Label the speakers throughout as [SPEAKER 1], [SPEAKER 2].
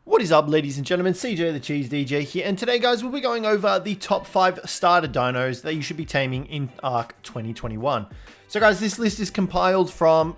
[SPEAKER 1] What is up, ladies and gentlemen? Cjthecheesedj here, and today, guys, we'll be going over the top 5 starter dinos that you should be taming in ARK 2021. So, guys, this list is compiled from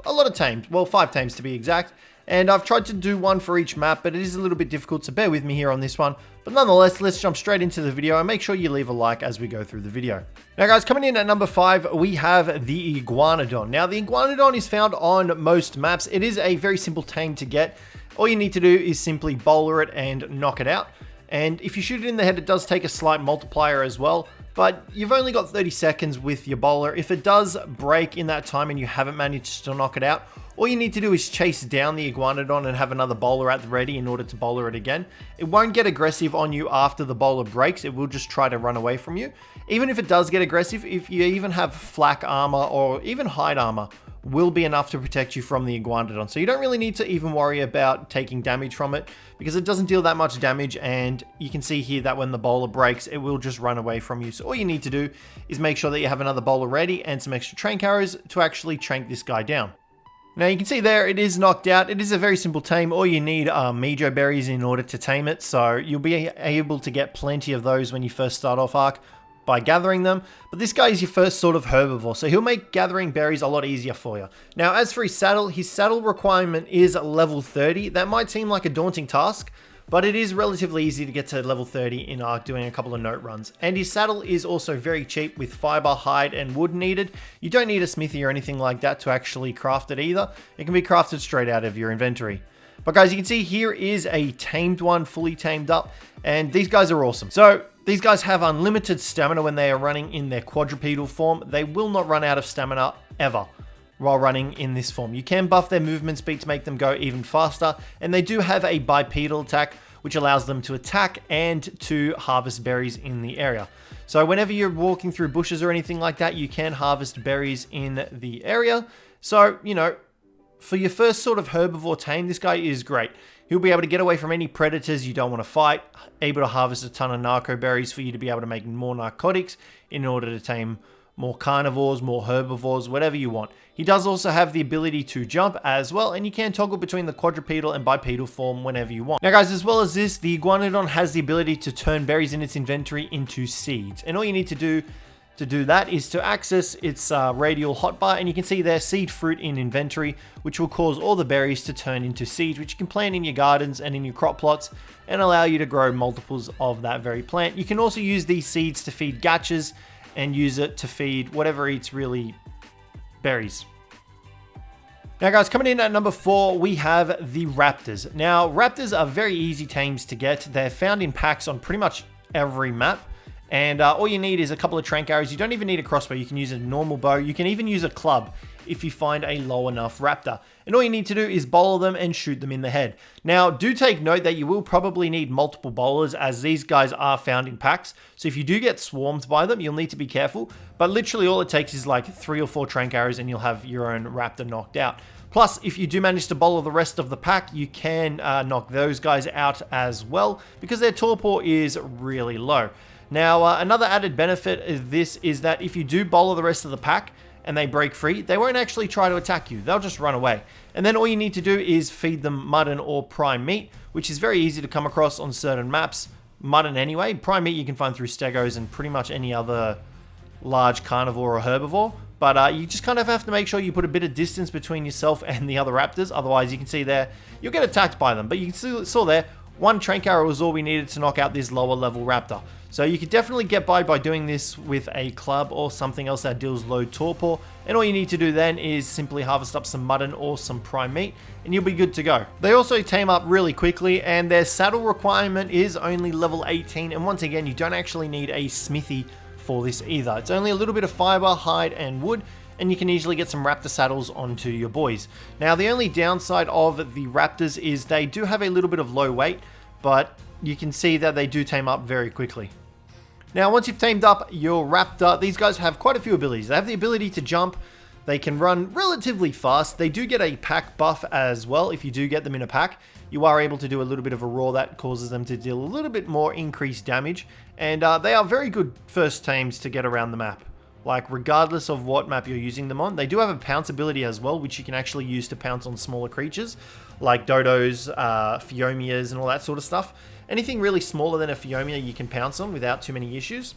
[SPEAKER 1] a lot of tames, well, 5 tames to be exact, and I've tried to do one for each map, but it is a little bit difficult, so bear with me here on this one. But nonetheless, let's jump straight into the video, and make sure you leave a like as we go through the video. Now, guys, coming in at number 5, we have the Iguanodon. Now, the Iguanodon is found on most maps. It is a very simple tame to get. All you need to do is simply bowler it and knock it out. And if you shoot it in the head, it does take a slight multiplier as well, but you've only got 30 seconds with your bowler. If it does break in that time and you haven't managed to knock it out, all you need to do is chase down the Iguanodon and have another bowler at the ready in order to bowler it again. It won't get aggressive on you after the bowler breaks. It will just try to run away from you. Even if it does get aggressive, if you even have flak armor or even hide armor, will be enough to protect you from the Iguanodon. So you don't really need to even worry about taking damage from it because it doesn't deal that much damage, and you can see here that when the bowler breaks, it will just run away from you. So all you need to do is make sure that you have another bowler ready and some extra trank arrows to actually trank this guy down. Now you can see there it is knocked out. It is a very simple tame. All you need are Mejo berries in order to tame it, so you'll be able to get plenty of those when you first start off ARK by gathering them, but this guy is your first sort of herbivore, so he'll make gathering berries a lot easier for you. Now, as for his saddle requirement is level 30. That might seem like a daunting task, but it is relatively easy to get to level 30 in ARK doing a couple of note runs. And his saddle is also very cheap with fiber, hide, and wood needed. You don't need a smithy or anything like that to actually craft it either. It can be crafted straight out of your inventory. But guys, you can see here is a tamed one, fully tamed up, and these guys are awesome. So these guys have unlimited stamina when they are running in their quadrupedal form. They will not run out of stamina ever while running in this form. You can buff their movement speed to make them go even faster, and they do have a bipedal attack, which allows them to attack and to harvest berries in the area. So whenever you're walking through bushes or anything like that, you can harvest berries in the area. So, you know, for your first sort of herbivore tame, this guy is great. He'll be able to get away from any predators you don't want to fight, able to harvest a ton of narco berries for you to be able to make more narcotics in order to tame more carnivores, more herbivores, whatever you want. He does also have the ability to jump as well, and you can toggle between the quadrupedal and bipedal form whenever you want. Now guys, as well as this, the Iguanodon has the ability to turn berries in its inventory into seeds, and all you need to do that is to access its radial hotbar, and you can see there seed fruit in inventory, which will cause all the berries to turn into seeds, which you can plant in your gardens and in your crop plots and allow you to grow multiples of that very plant. You can also use these seeds to feed gachas and use it to feed whatever eats really berries. Now guys, coming in at number 4, we have the raptors. Now raptors are very easy tames to get. They're found in packs on pretty much every map. And all you need is a couple of trank arrows. You don't even need a crossbow. You can use a normal bow. You can even use a club if you find a low enough raptor. And all you need to do is bowl them and shoot them in the head. Now, do take note that you will probably need multiple bowlers, as these guys are found in packs. So if you do get swarmed by them, you'll need to be careful. But literally all it takes is like 3 or 4 trank arrows and you'll have your own raptor knocked out. Plus, if you do manage to bowler the rest of the pack, you can knock those guys out as well, because their torpor is really low. Now, another added benefit of this is that if you do bowler the rest of the pack and they break free, they won't actually try to attack you. They'll just run away. And then all you need to do is feed them mutton or prime meat, which is very easy to come across on certain maps. Mutton anyway. Prime meat you can find through stegos and pretty much any other large carnivore or herbivore. But you just kind of have to make sure you put a bit of distance between yourself and the other raptors. Otherwise, you can see there, you'll get attacked by them. But you can saw there, 1 trank arrow was all we needed to knock out this lower level raptor. So you could definitely get by doing this with a club or something else that deals low torpor. And all you need to do then is simply harvest up some mutton or some prime meat and you'll be good to go. They also tame up really quickly, and their saddle requirement is only level 18. And once again, you don't actually need a smithy for this either. It's only a little bit of fiber, hide, and wood, and you can easily get some raptor saddles onto your boys. Now, the only downside of the raptors is they do have a little bit of low weight, but you can see that they do tame up very quickly. Now, once you've tamed up your raptor, these guys have quite a few abilities. They have the ability to jump. They can run relatively fast. They do get a pack buff as well. If you do get them in a pack, you are able to do a little bit of a roar that causes them to deal a little bit more increased damage. And they are very good first tames to get around the map. like regardless of what map you're using them on. They do have a pounce ability as well, which you can actually use to pounce on smaller creatures, like dodos, Phiomias, and all that sort of stuff. Anything really smaller than a Phiomia you can pounce on without too many issues.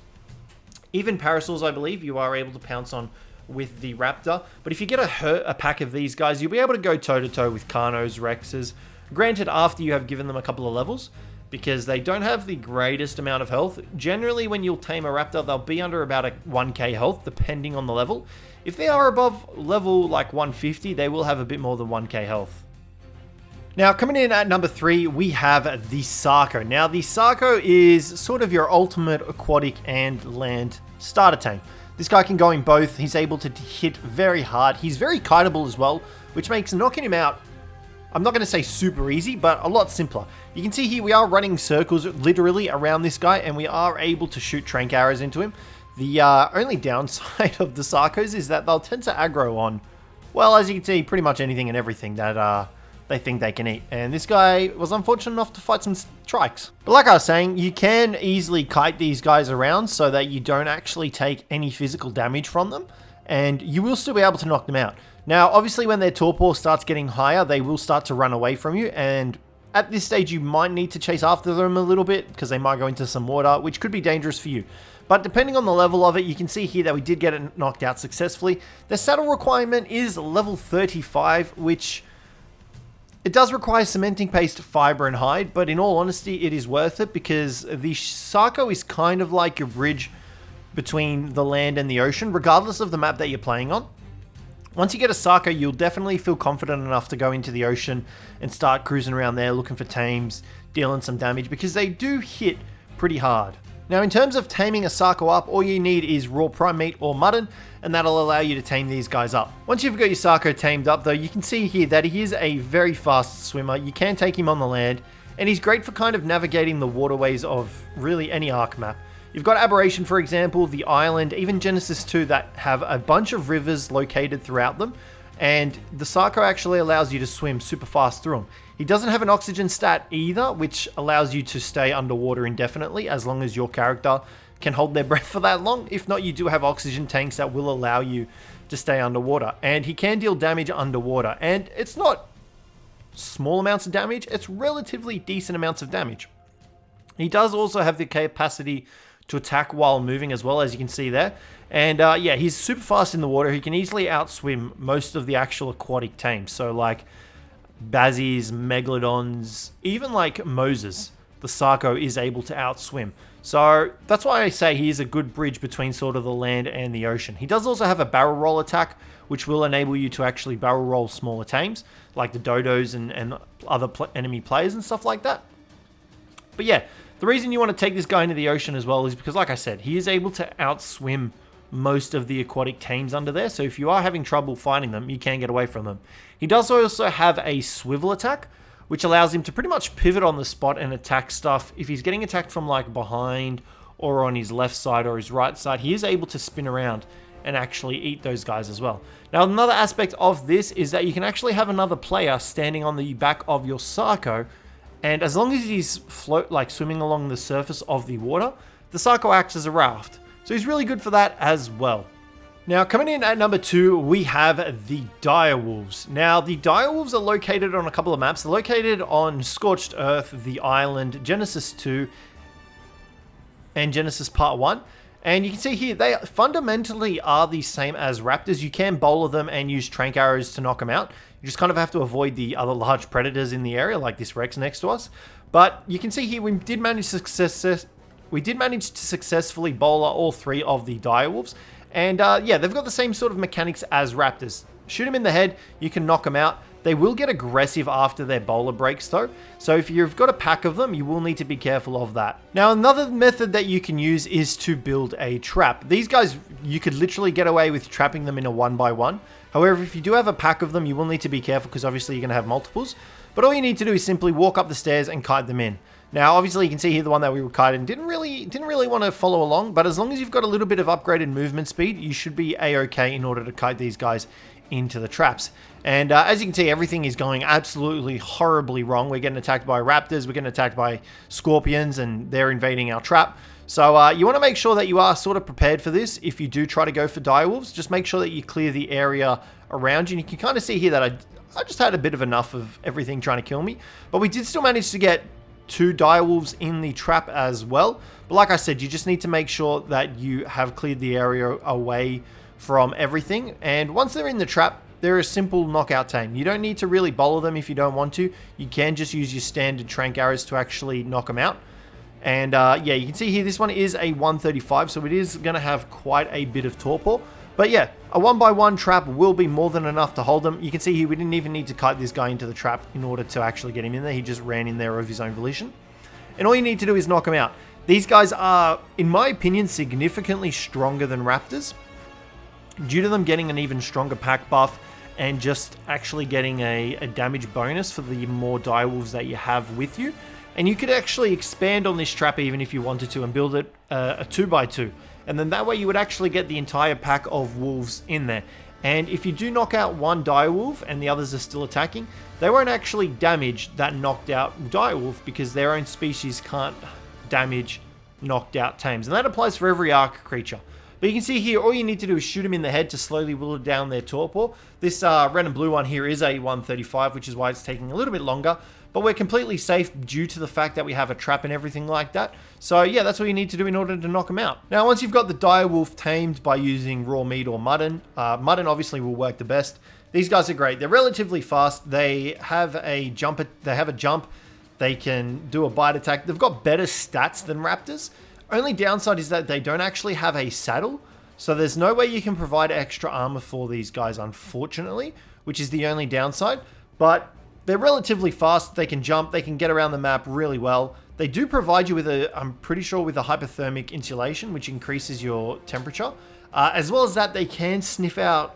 [SPEAKER 1] Even Parasaurs, I believe, you are able to pounce on with the Raptor. But if you get a pack of these guys, you'll be able to go toe-to-toe with Carnos, Rexes. Granted, after you have given them a couple of levels, because they don't have the greatest amount of health. Generally, when you'll tame a Raptor, they'll be under about a 1k health, depending on the level. If they are above level like 150, they will have a bit more than 1k health. Now, coming in at number 3, we have the Sarco. Now, the Sarco is sort of your ultimate aquatic and land starter tame. This guy can go in both. He's able to hit very hard. He's very kiteable as well, which makes knocking him out, I'm not going to say super easy, but a lot simpler. You can see here we are running circles literally around this guy, and we are able to shoot trank arrows into him. The only downside of the Sarcos is that they'll tend to aggro on, well, as you can see, pretty much anything and everything that they think they can eat. And this guy was unfortunate enough to fight some trikes. But like I was saying, you can easily kite these guys around so that you don't actually take any physical damage from them, and you will still be able to knock them out. Now, obviously, when their torpor starts getting higher, they will start to run away from you, and at this stage, you might need to chase after them a little bit, because they might go into some water, which could be dangerous for you. But depending on the level of it, you can see here that we did get it knocked out successfully. The saddle requirement is level 35, which it does require cementing paste, fiber, and hide, but in all honesty, it is worth it, because the Sarco is kind of like your bridge between the land and the ocean, regardless of the map that you're playing on. Once you get a Sarco, you'll definitely feel confident enough to go into the ocean and start cruising around there looking for tames, dealing some damage, because they do hit pretty hard. Now, in terms of taming a Sarco up, all you need is raw prime meat or mutton, and that'll allow you to tame these guys up. Once you've got your Sarco tamed up, though, you can see here that he is a very fast swimmer. You can take him on the land, and he's great for kind of navigating the waterways of really any ARK map. You've got Aberration, for example, the island, even Genesis 2 that have a bunch of rivers located throughout them, and the Sarco actually allows you to swim super fast through them. He doesn't have an oxygen stat either, which allows you to stay underwater indefinitely as long as your character can hold their breath for that long. If not, you do have oxygen tanks that will allow you to stay underwater, and he can deal damage underwater, and it's not small amounts of damage, it's relatively decent amounts of damage. He does also have the capacity to attack while moving as well, as you can see there. And yeah, he's super fast in the water. He can easily outswim most of the actual aquatic tames. So like Bazzies, Megalodons, even like Moses, the Sarco is able to outswim. So that's why I say he is a good bridge between sort of the land and the ocean. He does also have a barrel roll attack, which will enable you to actually barrel roll smaller tames, like the dodos and other enemy players and stuff like that. But yeah, the reason you want to take this guy into the ocean as well is because, like I said, he is able to outswim most of the aquatic tames under there. So if you are having trouble finding them, you can get away from them. He does also have a swivel attack, which allows him to pretty much pivot on the spot and attack stuff. If he's getting attacked from like behind or on his left side or his right side, he is able to spin around and actually eat those guys as well. Now, another aspect of this is that you can actually have another player standing on the back of your Sarco, and as long as he's swimming along the surface of the water, the Sarco acts as a raft. So he's really good for that as well. Now, coming in at number 2, we have the Direwolves. Now, the Direwolves are located on a couple of maps. They're located on Scorched Earth, the Island, Genesis 2, and Genesis Part 1. And you can see here, they fundamentally are the same as Raptors. You can bowler them and use trank arrows to knock them out. You just kind of have to avoid the other large predators in the area, like this Rex next to us. But you can see here, we did manage to successfully bowler all 3 of the Direwolves. And yeah, they've got the same sort of mechanics as Raptors. Shoot them in the head, you can knock them out. They will get aggressive after their bowler breaks though. So if you've got a pack of them, you will need to be careful of that. Now, another method that you can use is to build a trap. These guys, you could literally get away with trapping them in a 1x1. However, if you do have a pack of them, you will need to be careful because obviously you're going to have multiples. But all you need to do is simply walk up the stairs and kite them in. Now, obviously, you can see here the one that we were kiting didn't really want to follow along, but as long as you've got a little bit of upgraded movement speed, you should be a-okay in order to kite these guys into the traps. And as you can see, everything is going absolutely horribly wrong. We're getting attacked by raptors, we're getting attacked by scorpions, and they're invading our trap. So you want to make sure that you are sort of prepared for this. If you do try to go for direwolves, just make sure that you clear the area around you. And you can kind of see here that I just had a bit of enough of everything trying to kill me. But we did still manage to get 2 direwolves in the trap as well. But like I said, you just need to make sure that you have cleared the area away from everything. And once they're in the trap, they're a simple knockout tame. You don't need to really bowler them if you don't want to. You can just use your standard trank arrows to actually knock them out. And yeah, you can see here, this one is a 135, so it is going to have quite a bit of torpor. But yeah, a 1x1 trap will be more than enough to hold them. You can see here, we didn't even need to kite this guy into the trap in order to actually get him in there. He just ran in there of his own volition. And all you need to do is knock him out. These guys are, in my opinion, significantly stronger than raptors, due to them getting an even stronger pack buff and just actually getting a damage bonus for the more direwolves that you have with you. And you could actually expand on this trap even if you wanted to and build it a 2x2. And then that way you would actually get the entire pack of wolves in there. And if you do knock out one direwolf and the others are still attacking, they won't actually damage that knocked out direwolf because their own species can't damage knocked out tames. And that applies for every ARK creature. But you can see here, all you need to do is shoot them in the head to slowly whittle down their torpor. This red and blue one here is a 135, which is why it's taking a little bit longer. But we're completely safe due to the fact that we have a trap and everything like that. So yeah, that's all you need to do in order to knock them out. Now, once you've got the direwolf tamed by using raw meat or mutton, mutton obviously will work the best. These guys are great. They're relatively fast. They have a jump. They can do a bite attack. They've got better stats than raptors. Only downside is that they don't actually have a saddle. So there's no way you can provide extra armor for these guys, unfortunately, which is the only downside. But they're relatively fast. They can jump. They can get around the map really well. They do provide you with I'm pretty sure with a hypothermic insulation, which increases your temperature. As well as that, they can sniff out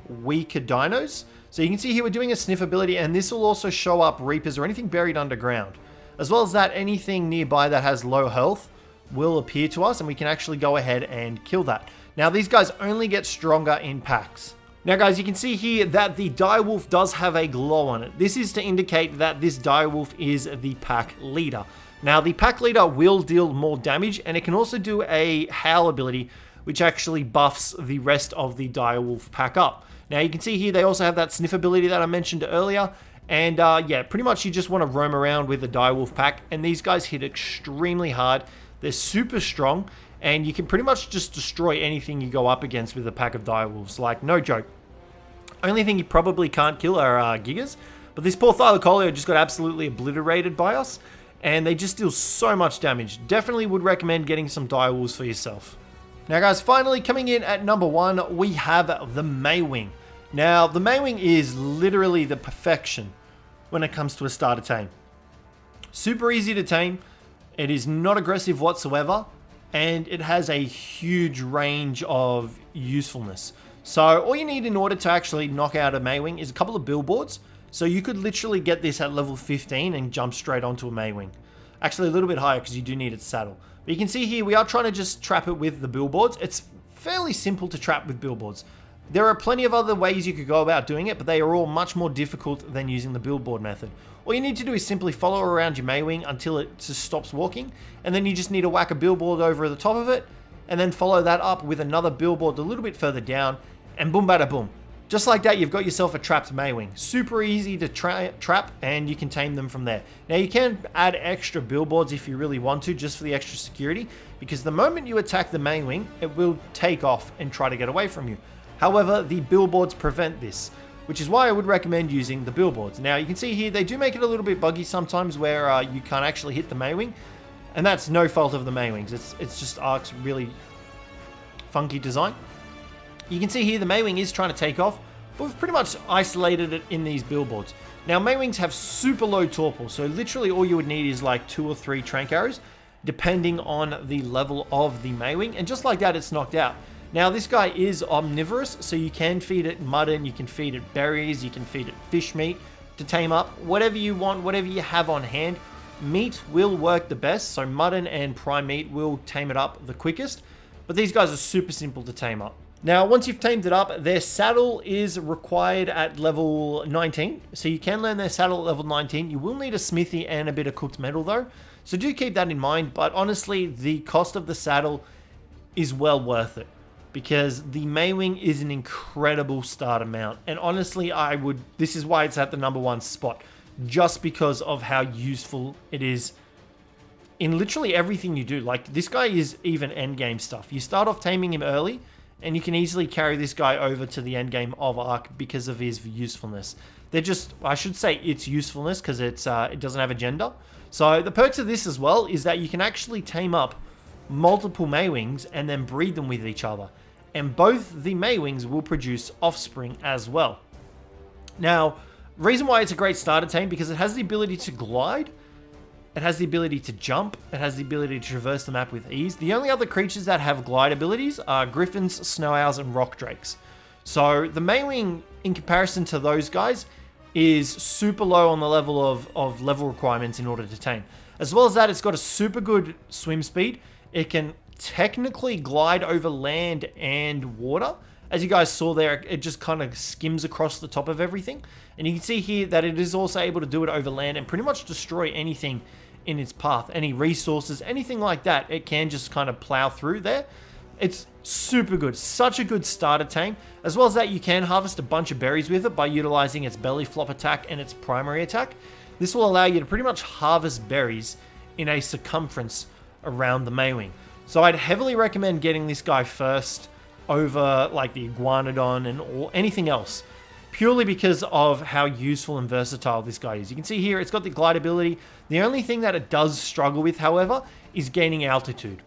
[SPEAKER 1] weaker dinos. So you can see here we're doing a sniff ability, and this will also show up reapers or anything buried underground. As well as that, anything nearby that has low health will appear to us, and we can actually go ahead and kill that. Now, these guys only get stronger in packs. Now, guys, you can see here that the direwolf does have a glow on it. This is to indicate that this direwolf is the pack leader. Now, the pack leader will deal more damage, and it can also do a howl ability, which actually buffs the rest of the direwolf pack up. Now, you can see here they also have that sniff ability that I mentioned earlier. And yeah, pretty much you just want to roam around with the direwolf pack, and these guys hit extremely hard. They're super strong, and you can pretty much just destroy anything you go up against with a pack of direwolves. Like, no joke. Only thing you probably can't kill are gigas, but this poor Thylacoleo just got absolutely obliterated by us, and they just deal so much damage. Definitely would recommend getting some direwolves for yourself. Now, guys, finally coming in at number 1, we have the Mei Wing. Now, the Mei Wing is literally the perfection when it comes to a starter tame. Super easy to tame. It is not aggressive whatsoever, and it has a huge range of usefulness. So all you need in order to actually knock out a Mei Wing is a couple of billboards. So you could literally get this at level 15 and jump straight onto a Mei Wing. Actually, a little bit higher because you do need its saddle. But you can see here, we are trying to just trap it with the billboards. It's fairly simple to trap with billboards. There are plenty of other ways you could go about doing it, but they are all much more difficult than using the billboard method. All you need to do is simply follow around your Mei Wing until it just stops walking, and then you just need to whack a billboard over the top of it, and then follow that up with another billboard a little bit further down, and boom bada boom. Just like that, you've got yourself a trapped Mei Wing. Super easy to trap, and you can tame them from there. Now, you can add extra billboards if you really want to, just for the extra security, because the moment you attack the Mei Wing, it will take off and try to get away from you. However, the billboards prevent this, which is why I would recommend using the billboards. Now, you can see here, they do make it a little bit buggy sometimes where you can't actually hit the Mei Wing, and that's no fault of the Mei Wings. It's just ARK's really funky design. You can see here the Mei Wing is trying to take off, but we've pretty much isolated it in these billboards. Now, Mei Wings have super low torpor, so literally all you would need is like 2 or 3 trank arrows, depending on the level of the Mei Wing, and just like that, it's knocked out. Now, this guy is omnivorous, so you can feed it mutton, you can feed it berries, you can feed it fish meat to tame up. Whatever you want, whatever you have on hand, meat will work the best, so mutton and prime meat will tame it up the quickest. But these guys are super simple to tame up. Now, once you've tamed it up, their saddle is required at level 19. So you can learn their saddle at level 19. You will need a smithy and a bit of cooked metal though. So do keep that in mind. But honestly, the cost of the saddle is well worth it. Because the Mei Wing is an incredible starter mount. And honestly, this is why it's at the #1 spot. Just because of how useful it is in literally everything you do. Like, this guy is even endgame stuff. You start off taming him early, and you can easily carry this guy over to the end game of ARK because of his usefulness. I should say its usefulness, because it doesn't have a gender. So the perks of this as well is that you can actually tame up multiple Mei Wings and then breed them with each other. And both the Mei Wings will produce offspring as well. Now, reason why it's a great starter tame, because it has the ability to glide, it has the ability to jump, it has the ability to traverse the map with ease. The only other creatures that have glide abilities are griffins, snow owls, and rock drakes. So the Mei Wing, in comparison to those guys, is super low on the level of level requirements in order to tame. As well as that, it's got a super good swim speed. It can technically glide over land and water. As you guys saw there, it just kind of skims across the top of everything. And you can see here that it is also able to do it over land and pretty much destroy anything in its path. Any resources, anything like that, it can just kind of plow through there. It's super good. Such a good starter tame. As well as that, you can harvest a bunch of berries with it by utilizing its belly flop attack and its primary attack. This will allow you to pretty much harvest berries in a circumference around the Mei Wing. So I'd heavily recommend getting this guy first over like the Iguanodon or anything else, purely because of how useful and versatile this guy is. You can see here it's got the glide ability. The only thing that it does struggle with, however, is gaining altitude.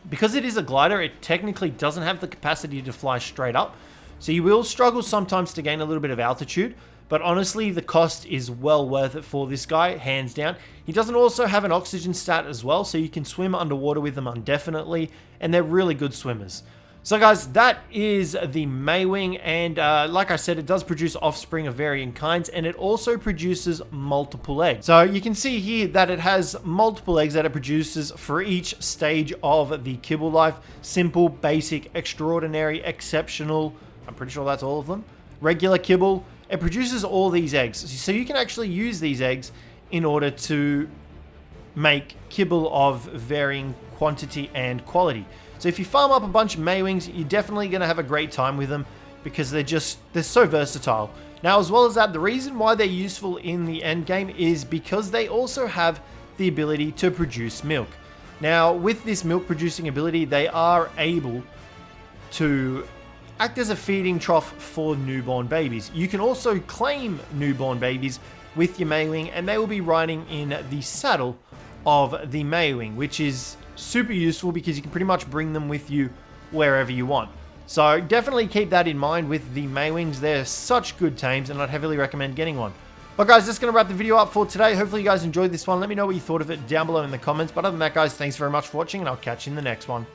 [SPEAKER 1] Because it is a glider, it technically doesn't have the capacity to fly straight up. So you will struggle sometimes to gain a little bit of altitude, but honestly, the cost is well worth it for this guy, hands down. He doesn't also have an oxygen stat as well, so you can swim underwater with them indefinitely, and they're really good swimmers. So guys, that is the Mei Wing, and like I said, it does produce offspring of varying kinds, and it also produces multiple eggs. So you can see here that it has multiple eggs that it produces for each stage of the kibble life. Simple, basic, extraordinary, exceptional, I'm pretty sure that's all of them. Regular kibble, it produces all these eggs. So you can actually use these eggs in order to make kibble of varying quantity and quality. So if you farm up a bunch of Mei Wings, you're definitely going to have a great time with them because they're so versatile. Now, as well as that, the reason why they're useful in the end game is because they also have the ability to produce milk. Now, with this milk producing ability, they are able to act as a feeding trough for newborn babies. You can also claim newborn babies with your Mei Wing, and they will be riding in the saddle of the Mei Wing, which is super useful because you can pretty much bring them with you wherever you want. So definitely keep that in mind with the Mei Wings. They're such good tames, and I'd heavily recommend getting one. But guys, that's going to wrap the video up for today. Hopefully you guys enjoyed this one. Let me know what you thought of it down below in the comments. But other than that, guys, thanks very much for watching, and I'll catch you in the next one.